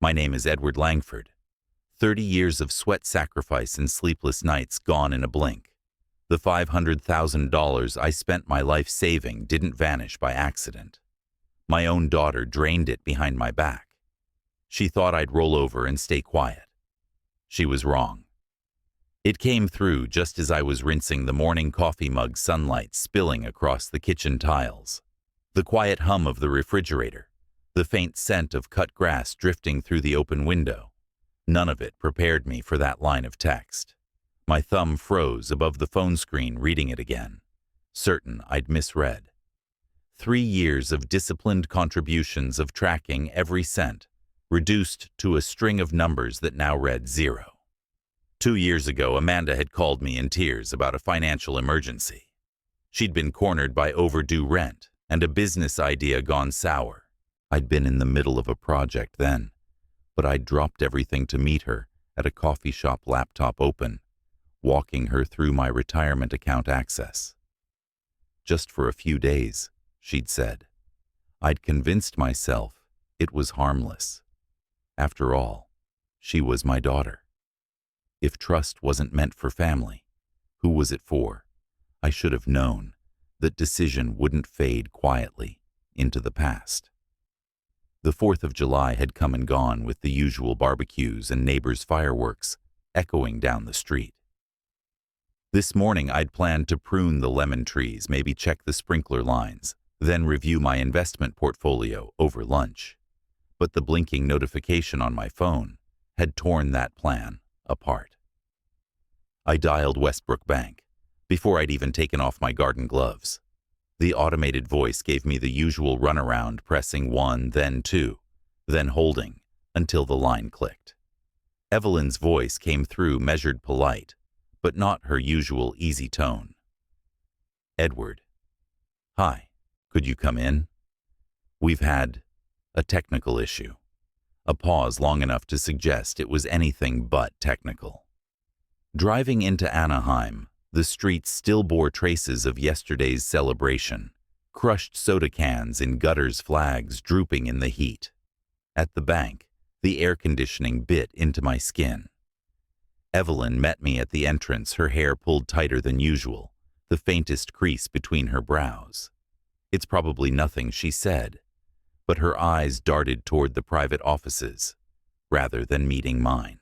My name is Edward Langford. 30 years of sweat, sacrifice, and sleepless nights gone in a blink. The $500,000 I spent my life saving didn't vanish by accident. My own daughter drained it behind my back. She thought I'd roll over and stay quiet. She was wrong. It came through just as I was rinsing the morning coffee mug, sunlight spilling across the kitchen tiles. The quiet hum of the refrigerator, the faint scent of cut grass drifting through the open window. None of it prepared me for that line of text. My thumb froze above the phone screen reading it again, certain I'd misread. 3 years of disciplined contributions of tracking every cent, reduced to a string of numbers that now read 0. 2 years ago, Amanda had called me in tears about a financial emergency. She'd been cornered by overdue rent and a business idea gone sour. I'd been in the middle of a project then, but I'd dropped everything to meet her at a coffee shop, laptop open, walking her through my retirement account access. Just for a few days, she'd said. I'd convinced myself it was harmless. After all, she was my daughter. If trust wasn't meant for family, who was it for? I should have known that decision wouldn't fade quietly into the past. The 4th of July had come and gone with the usual barbecues and neighbors' fireworks echoing down the street. This morning I'd planned to prune the lemon trees, maybe check the sprinkler lines, then review my investment portfolio over lunch. But the blinking notification on my phone had torn that plan apart. I dialed Westbrook Bank before I'd even taken off my garden gloves. The automated voice gave me the usual runaround, pressing 1, then 2, then holding until the line clicked. Evelyn's voice came through, measured, polite, but not her usual easy tone. Edward. Hi, could you come in? We've had a technical issue. A pause long enough to suggest it was anything but technical. Driving into Anaheim, the streets still bore traces of yesterday's celebration, crushed soda cans in gutters, flags drooping in the heat. At the bank, the air conditioning bit into my skin. Evelyn met me at the entrance, her hair pulled tighter than usual, the faintest crease between her brows. It's probably nothing, she said, but her eyes darted toward the private offices, rather than meeting mine.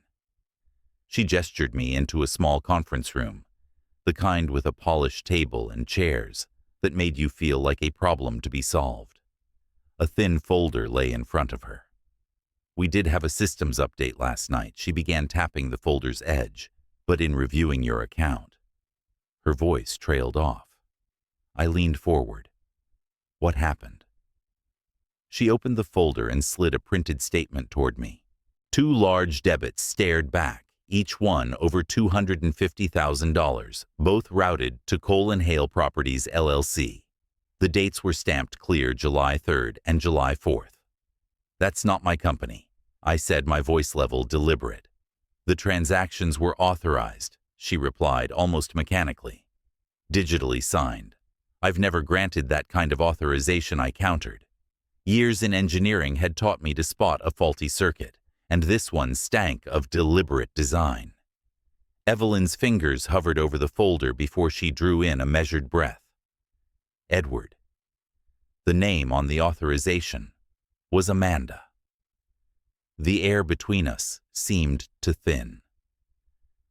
She gestured me into a small conference room, the kind with a polished table and chairs that made you feel like a problem to be solved. A thin folder lay in front of her. We did have a systems update last night. She began tapping the folder's edge, but in reviewing your account. Her voice trailed off. I leaned forward. What happened? She opened the folder and slid a printed statement toward me. 2 large debits stared back, each one over $250,000, both routed to Cole & Hale Properties, LLC. The dates were stamped clear, July 3rd and July 4th. That's not my company, I said, my voice level deliberate. The transactions were authorized, she replied almost mechanically. Digitally signed. I've never granted that kind of authorization, I countered. Years in engineering had taught me to spot a faulty circuit, and this one stank of deliberate design. Evelyn's fingers hovered over the folder before she drew in a measured breath. Edward. The name on the authorization was Amanda. The air between us seemed to thin.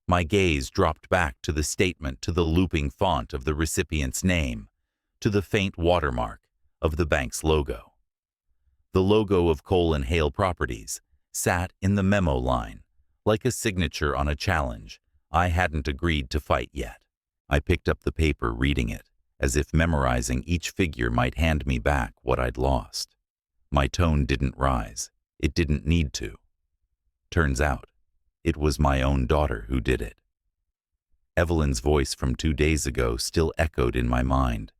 My gaze dropped back to the statement, to the looping font of the recipient's name, to the faint watermark of the bank's logo. The logo of Cole & Hale Properties sat in the memo line, like a signature on a challenge I hadn't agreed to fight yet. I picked up the paper, reading it, as if memorizing each figure might hand me back what I'd lost. My tone didn't rise. It didn't need to. Turns out, it was my own daughter who did it. Evelyn's voice from 2 days ago still echoed in my mind,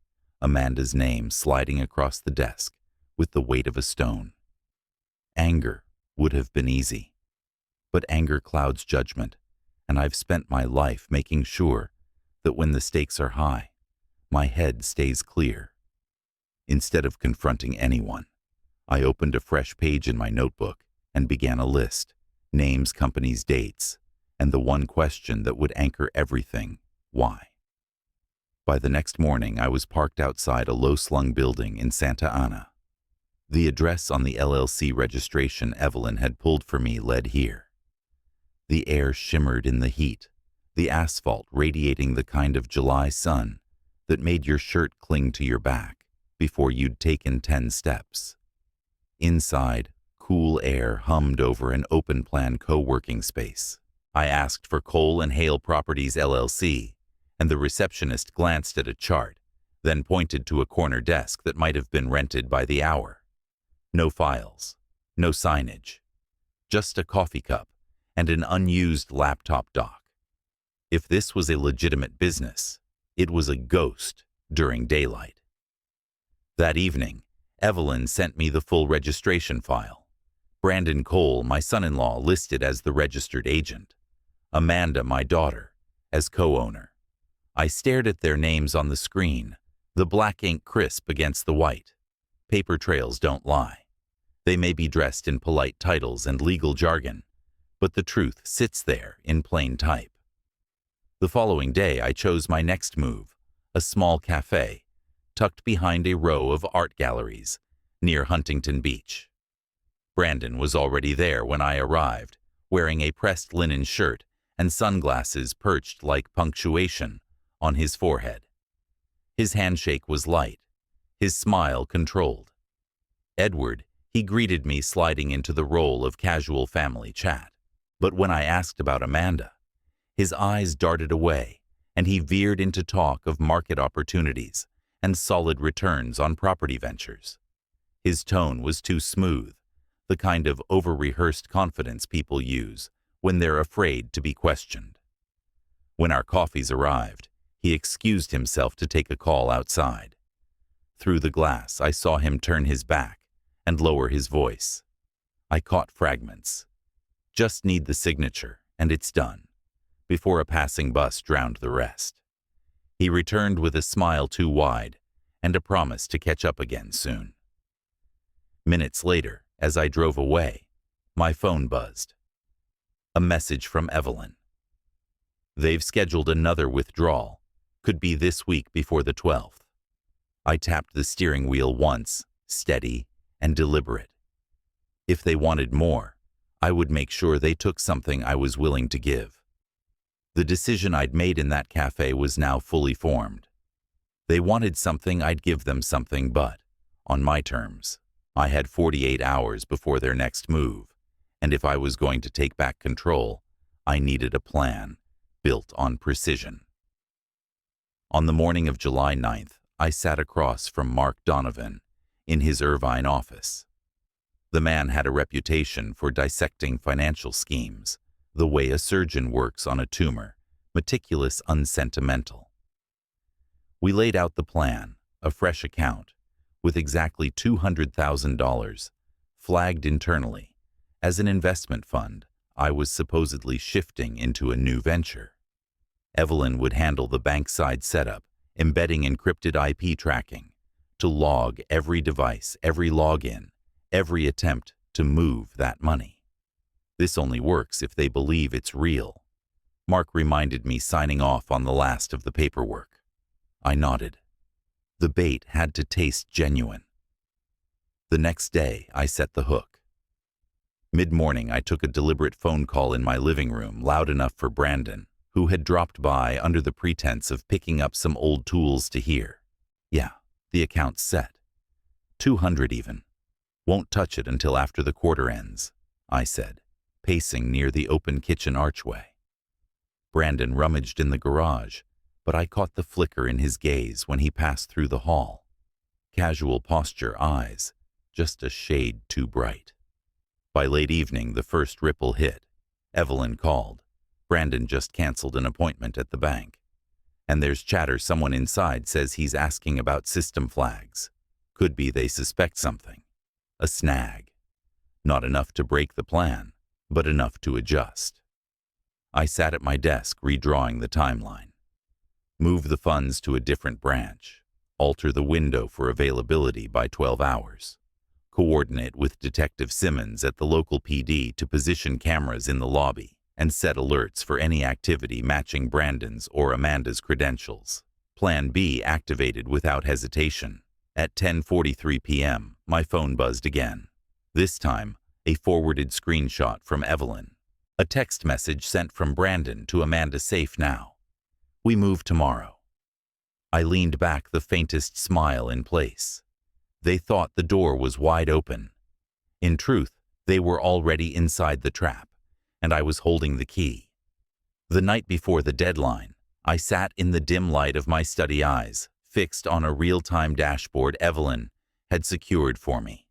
Amanda's name sliding across the desk with the weight of a stone. Anger would have been easy, but anger clouds judgment, and I've spent my life making sure that when the stakes are high, my head stays clear. Instead of confronting anyone, I opened a fresh page in my notebook and began a list: names, companies, dates, and the one question that would anchor everything: why? By the next morning, I was parked outside a low-slung building in Santa Ana. The address on the LLC registration Evelyn had pulled for me led here. The air shimmered in the heat, the asphalt radiating the kind of July sun that made your shirt cling to your back before you'd taken 10 steps. Inside, cool air hummed over an open-plan co-working space. I asked for Cole and Hale Properties LLC, and the receptionist glanced at a chart, then pointed to a corner desk that might have been rented by the hour. No files, no signage, just a coffee cup and an unused laptop dock. If this was a legitimate business, it was a ghost during daylight. That evening, Evelyn sent me the full registration file. Brandon Cole, my son-in-law, listed as the registered agent. Amanda, my daughter, as co-owner. I stared at their names on the screen, the black ink crisp against the white. Paper trails don't lie. They may be dressed in polite titles and legal jargon, but the truth sits there in plain type. The following day, I chose my next move, a small cafe, tucked behind a row of art galleries, near Huntington Beach. Brandon was already there when I arrived, wearing a pressed linen shirt and sunglasses perched like punctuation on his forehead. His handshake was light, his smile controlled. Edward, he greeted me, sliding into the role of casual family chat. But when I asked about Amanda, his eyes darted away, and he veered into talk of market opportunities and solid returns on property ventures. His tone was too smooth, the kind of over-rehearsed confidence people use when they're afraid to be questioned. When our coffees arrived, he excused himself to take a call outside. Through the glass, I saw him turn his back and lower his voice. I caught fragments. Just need the signature, and it's done, before a passing bus drowned the rest. He returned with a smile too wide and a promise to catch up again soon. Minutes later, as I drove away, my phone buzzed. A message from Evelyn. They've scheduled another withdrawal. Could be this week before the 12th. I tapped the steering wheel once, steady and deliberate. If they wanted more, I would make sure they took something I was willing to give. The decision I'd made in that cafe was now fully formed. They wanted something, I'd give them something, but on my terms. I had 48 hours before their next move, and if I was going to take back control, I needed a plan built on precision. On the morning of July 9th, I sat across from Mark Donovan in his Irvine office. The man had a reputation for dissecting financial schemes, the way a surgeon works on a tumor, meticulous, unsentimental. We laid out the plan, a fresh account, with exactly $200,000, flagged internally. As an investment fund, I was supposedly shifting into a new venture. Evelyn would handle the bank-side setup, embedding encrypted IP tracking, to log every device, every login, every attempt to move that money. This only works if they believe it's real. Mark reminded me, signing off on the last of the paperwork. I nodded. The bait had to taste genuine. The next day, I set the hook. Mid-morning, I took a deliberate phone call in my living room, loud enough for Brandon, who had dropped by under the pretense of picking up some old tools, to hear. Yeah, the account's set. 200 even. Won't touch it until after the quarter ends, I said, pacing near the open kitchen archway. Brandon rummaged in the garage, but I caught the flicker in his gaze when he passed through the hall. Casual posture, eyes, just a shade too bright. By late evening, the first ripple hit. Evelyn called. Brandon just canceled an appointment at the bank. And there's chatter. Someone inside says he's asking about system flags. Could be they suspect something. A snag. Not enough to break the plan, but enough to adjust. I sat at my desk redrawing the timeline. Move the funds to a different branch. Alter the window for availability by 12 hours. coordinate with Detective Simmons at the local PD to position cameras in the lobby, and set alerts for any activity matching Brandon's or Amanda's credentials. Plan B activated without hesitation. At 10:43 p.m., my phone buzzed again. This time, a forwarded screenshot from Evelyn. A text message sent from Brandon to Amanda: safe now. We move tomorrow. I leaned back, the faintest smile in place. They thought the door was wide open. In truth, they were already inside the trap, and I was holding the key. The night before the deadline, I sat in the dim light of my study, eyes fixed on a real-time dashboard Evelyn had secured for me.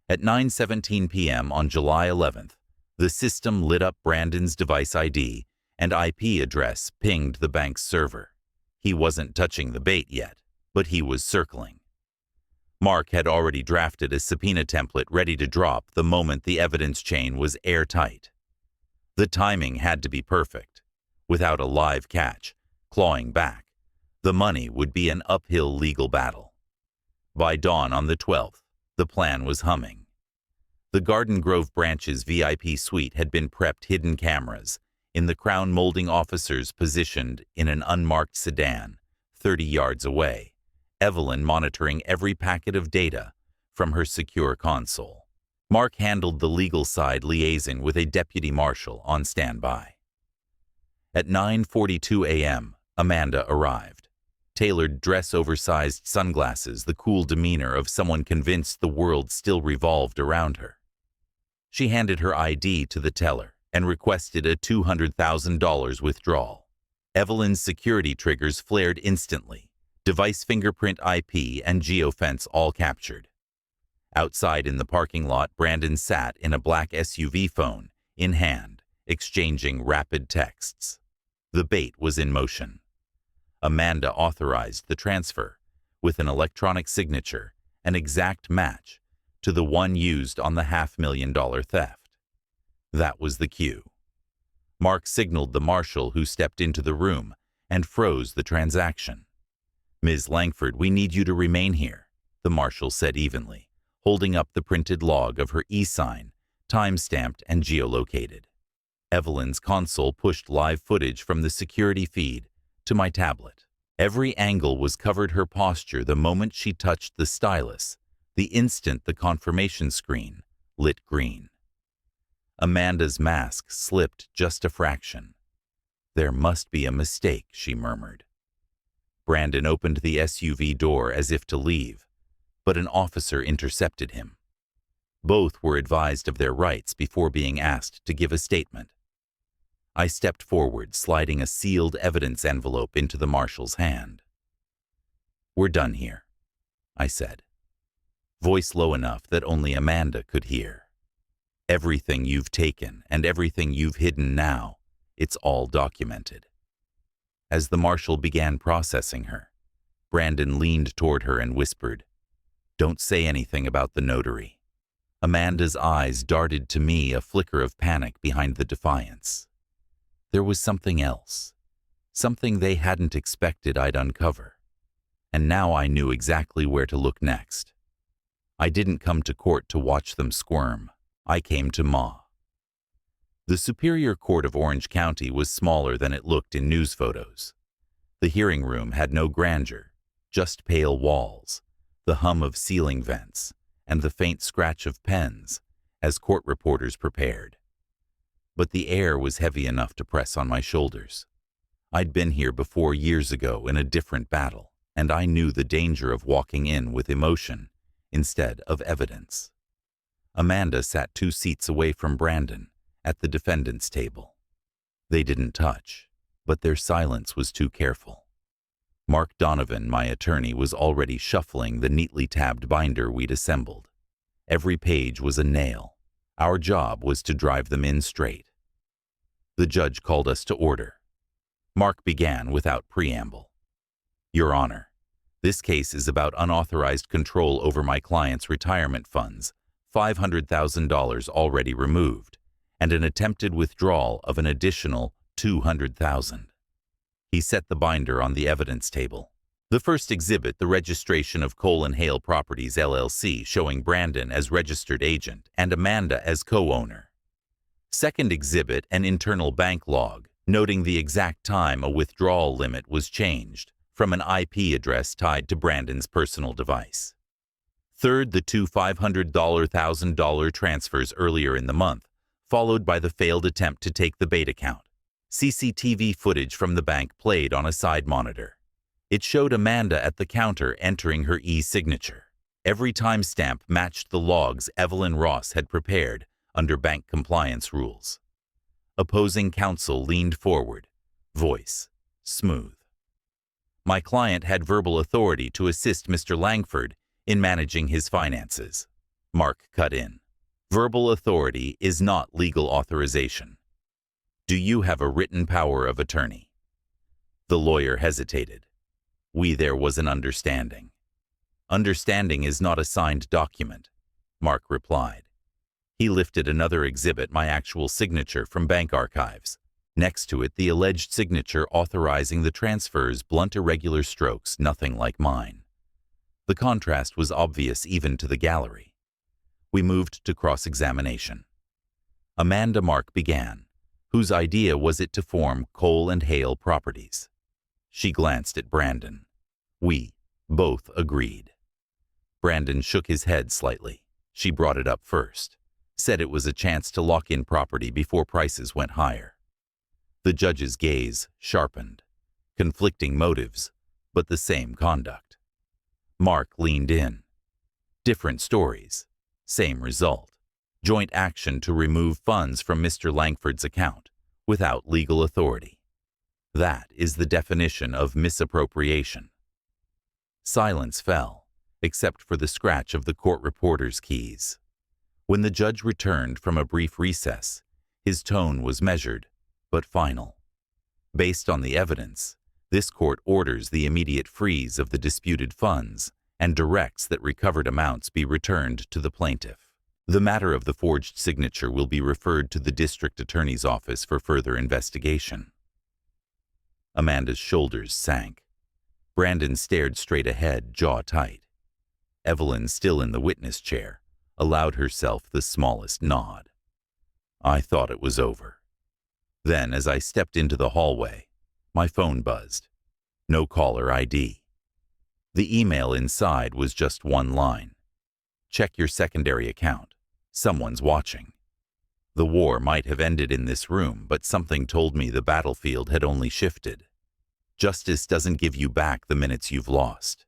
At 9:17 p.m. on July 11th, the system lit up. Brandon's device ID and IP address pinged the bank's server. He wasn't touching the bait yet, but he was circling. Mark had already drafted a subpoena template ready to drop the moment the evidence chain was airtight. The timing had to be perfect. Without a live catch, clawing back, the money would be an uphill legal battle. By dawn on the 12th, the plan was humming. The Garden Grove branch's VIP suite had been prepped, hidden cameras in the crown molding officers positioned in an unmarked sedan 30 yards away, Evelyn monitoring every packet of data from her secure console. Mark handled the legal side, liaising with a deputy marshal on standby. At 9:42 a.m., Amanda arrived. Tailored dress, oversized sunglasses, the cool demeanor of someone convinced the world still revolved around her. She handed her ID to the teller and requested a $200,000 withdrawal. Evelyn's security triggers flared instantly, device fingerprint, IP, and geofence all captured. Outside in the parking lot, Brandon sat in a black SUV, phone in hand, exchanging rapid texts. The bait was in motion. Amanda authorized the transfer with an electronic signature, an exact match to the one used on the $500,000 theft. That was the cue. Mark signaled the marshal, who stepped into the room and froze the transaction. "Ms. Langford, we need you to remain here," the marshal said evenly, holding up the printed log of her e-sign, time-stamped and geolocated. Evelyn's console pushed live footage from the security feed to my tablet. Every angle was covered. Her posture the moment she touched the stylus, the instant the confirmation screen lit green. Amanda's mask slipped just a fraction. "There must be a mistake," she murmured. Brandon opened the SUV door as if to leave, but an officer intercepted him. Both were advised of their rights before being asked to give a statement. I stepped forward, sliding a sealed evidence envelope into the marshal's hand. "We're done here," I said, voice low enough that only Amanda could hear. "Everything you've taken and everything you've hidden now, it's all documented." As the marshal began processing her, Brandon leaned toward her and whispered, "Don't say anything about the notary." Amanda's eyes darted to me, a flicker of panic behind the defiance. There was something else, something they hadn't expected I'd uncover, and now I knew exactly where to look next. I didn't come to court to watch them squirm. I came to Ma. The Superior Court of Orange County was smaller than it looked in news photos. The hearing room had no grandeur, just pale walls, the hum of ceiling vents, and the faint scratch of pens as court reporters prepared. But the air was heavy enough to press on my shoulders. I'd been here before, years ago, in a different battle, and I knew the danger of walking in with emotion instead of evidence. Amanda sat 2 seats away from Brandon at the defendant's table. They didn't touch, but their silence was too careful. Mark Donovan, my attorney, was already shuffling the neatly tabbed binder we'd assembled. Every page was a nail. Our job was to drive them in straight. The judge called us to order. Mark began without preamble. "Your Honor, this case is about unauthorized control over my client's retirement funds, $500,000 already removed, and an attempted withdrawal of an additional $200,000. He set the binder on the evidence table. The first exhibit, the registration of Cole and Hale Properties LLC, showing Brandon as registered agent and Amanda as co-owner. Second exhibit, an internal bank log, noting the exact time a withdrawal limit was changed from an IP address tied to Brandon's personal device. Third, the two $500,000 transfers earlier in the month, followed by the failed attempt to take the bait account. CCTV footage from the bank played on a side monitor. It showed Amanda at the counter entering her e-signature. Every timestamp matched the logs Evelyn Ross had prepared under bank compliance rules. Opposing counsel leaned forward, voice smooth. My client had verbal authority to assist Mr. Langford in managing his finances. Mark cut in. Verbal authority is not legal authorization. Do you have a written power of attorney? The lawyer hesitated. There was an understanding. Understanding is not a signed document, Mark replied. He lifted another exhibit, my actual signature from bank archives. Next to it, the alleged signature authorizing the transfers, blunt irregular strokes, nothing like mine. The contrast was obvious even to the gallery. We moved to cross-examination. Amanda, Mark began. Whose idea was it to form Cole and Hale Properties? She glanced at Brandon. We both agreed. Brandon shook his head slightly. She brought it up first. Said it was a chance to lock in property before prices went higher. The judge's gaze sharpened. Conflicting motives, but the same conduct. Mark leaned in. Different stories, same result. Joint action to remove funds from Mr. Langford's account without legal authority. That is the definition of misappropriation. Silence fell, except for the scratch of the court reporter's keys. When the judge returned from a brief recess, his tone was measured, but final. Based on the evidence, this court orders the immediate freeze of the disputed funds and directs that recovered amounts be returned to the plaintiff. The matter of the forged signature will be referred to the district attorney's office for further investigation. Amanda's shoulders sank. Brandon stared straight ahead, jaw tight. Evelyn, still in the witness chair, allowed herself the smallest nod. I thought it was over. Then, as I stepped into the hallway, my phone buzzed. No caller ID. The email inside was just one line. Check your secondary account. Someone's watching. The war might have ended in this room, but something told me the battlefield had only shifted. Justice doesn't give you back the minutes you've lost.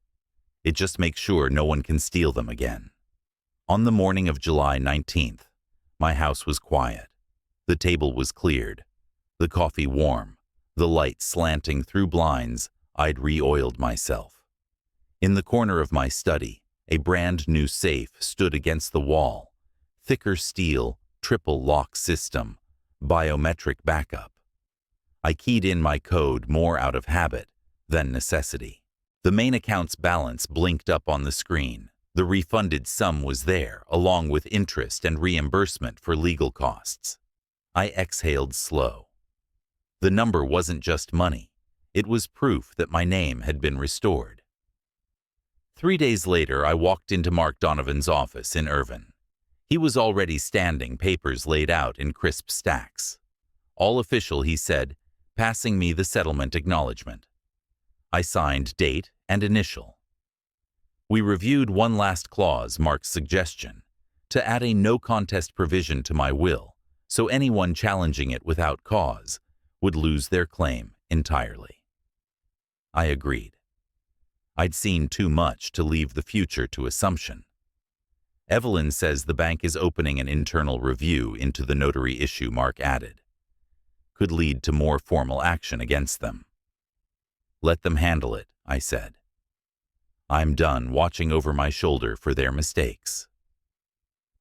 It just makes sure no one can steal them again. On the morning of July 19th, my house was quiet. The table was cleared, the coffee warm, the light slanting through blinds. I'd re-oiled myself. In the corner of my study, a brand new safe stood against the wall. Thicker steel, triple lock system, biometric backup. I keyed in my code more out of habit than necessity. The main account's balance blinked up on the screen. The refunded sum was there, along with interest and reimbursement for legal costs. I exhaled slow. The number wasn't just money. It was proof that my name had been restored. 3 days later, I walked into Mark Donovan's office in Irvine. He was already standing, papers laid out in crisp stacks. All official, he said, passing me the settlement acknowledgement. I signed date and initial. We reviewed one last clause, Mark's suggestion, to add a no-contest provision to my will, so anyone challenging it without cause would lose their claim entirely. I agreed. I'd seen too much to leave the future to assumption. Evelyn says the bank is opening an internal review into the notary issue, Mark added. Could lead to more formal action against them. Let them handle it, I said. I'm done watching over my shoulder for their mistakes.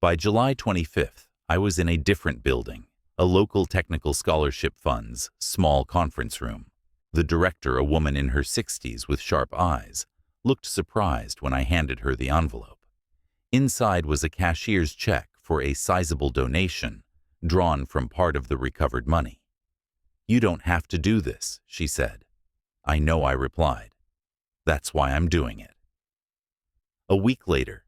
By July 25th, I was in a different building, a local technical scholarship fund's small conference room. The director, a woman in her 60s with sharp eyes, looked surprised when I handed her the envelope. Inside was a cashier's check for a sizable donation drawn from part of the recovered money. You don't have to do this, she said. I know, I replied. That's why I'm doing it. A week later,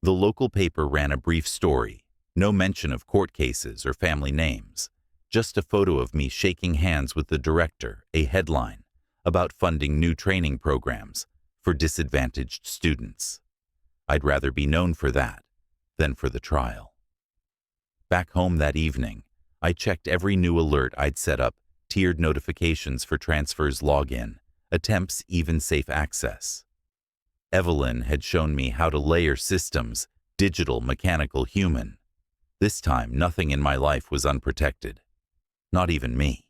the local paper ran a brief story, no mention of court cases or family names, just a photo of me shaking hands with the director, a headline about funding new training programs for disadvantaged students. I'd rather be known for that than for the trial. Back home that evening, I checked every new alert I'd set up, tiered notifications for transfers login, attempts even safe access. Evelyn had shown me how to layer systems, digital, mechanical, human. This time, nothing in my life was unprotected. Not even me.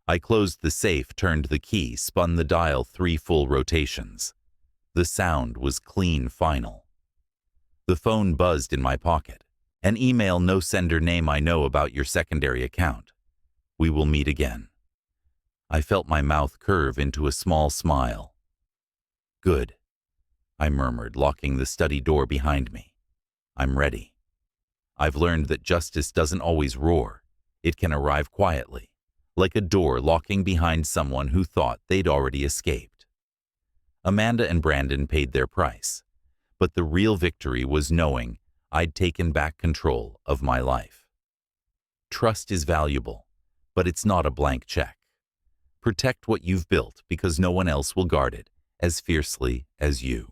I closed the safe, turned the key, spun the dial 3 full rotations. The sound was clean final. The phone buzzed in my pocket. An email, no sender name, I know about your secondary account. We will meet again. I felt my mouth curve into a small smile. Good, I murmured, locking the study door behind me. I'm ready. I've learned that justice doesn't always roar. It can arrive quietly, like a door locking behind someone who thought they'd already escaped. Amanda and Brandon paid their price, but the real victory was knowing I'd taken back control of my life. Trust is valuable, but it's not a blank check. Protect what you've built because no one else will guard it as fiercely as you.